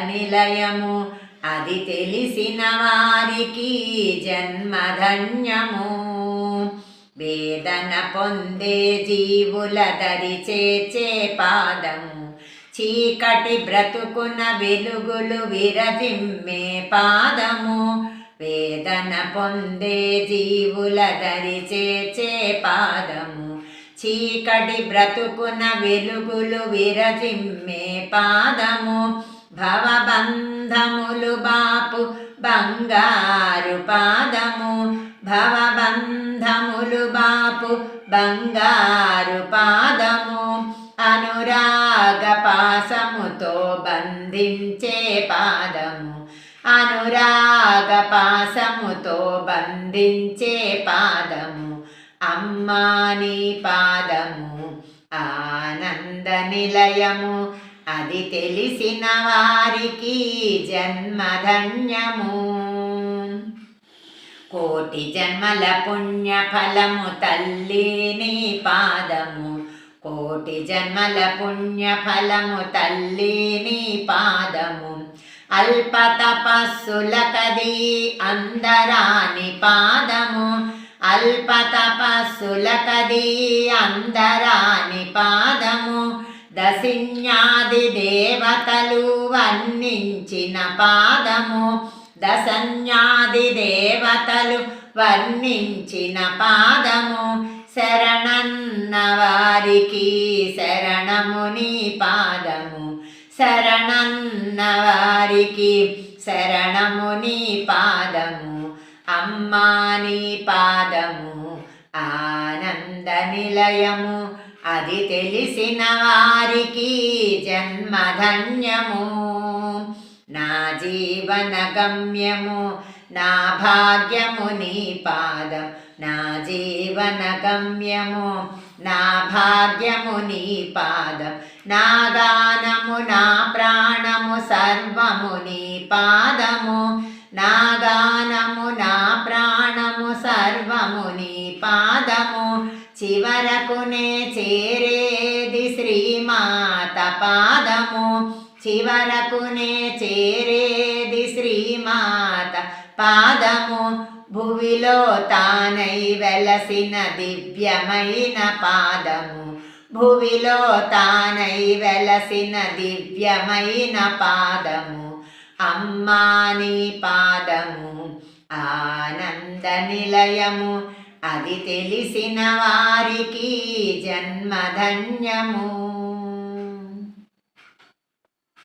నిలయము అది తెలిసిన వారికి జన్మధన్యము. వేదన పొందే జీవుల దరి చేర్చే పాదము, చీకటి బ్రతుకున వెలుగులు విరజిమ్మే పాదము. వేదన పొందే జీవుల దరి చేర్చే పాదము, చీకటి బ్రతుకున వెలుగులు విరజిమ్మే పాదము. భవబంధములు బాపు బంగారు పాదము, భవబంధములు బాపు బంగారు పాదము. అనురాగ పాసముతో బంధించే పాదము, అనురాగ పాసముతో బంధించే పాదము. అమ్మా నీ పాదము ఆనంద నిలయము అది తెలిసిన వారికి జన్మధన్యము. కోటి జన్మల పుణ్య ఫలము తల్లి నీ పాదము, కోటి జన్మల పుణ్య ఫలము తల్లి నీ పాదము. అల్ప తపస్సులకది అందరాని పాదము, అల్ప తపస్సులకది అందరాని పాదము. దశిన్యాది దేవతలు వర్ణించిన పాదము, దశన్యాది దేవతలు వర్ణించిన పాదము. శరణన్న వారికి శరణము నీ పాదము, శరణన్న వారికి శరణము నీ పాదము. అమ్మా నీ పాదము ఆనంద నిలయము అది తెలిసిన వారికి జన్మధన్యము. నా జీవన గమ్యము నా భాగ్యము నీ పాదం, నా జీవన గమ్యము నా భాగ్యము నీ పాదం. నా గానము నా ప్రాణము సర్వము నీ పాదము, నా గానము నా ప్రాణము సర్వము నీ పాదము. చివరకునే చేరేది శ్రీమాత పాదము, చివరకునే చేరేది శ్రీమాత పాదము. భువిలో తానై వెలసిన దివ్యమైన పాదము, భువిలో తానై వెలసిన దివ్యమైన పాదము. అమ్మా నీ పాదము ఆనంద నిలయము అది తెలిసిన వారికి జన్మధన్యము.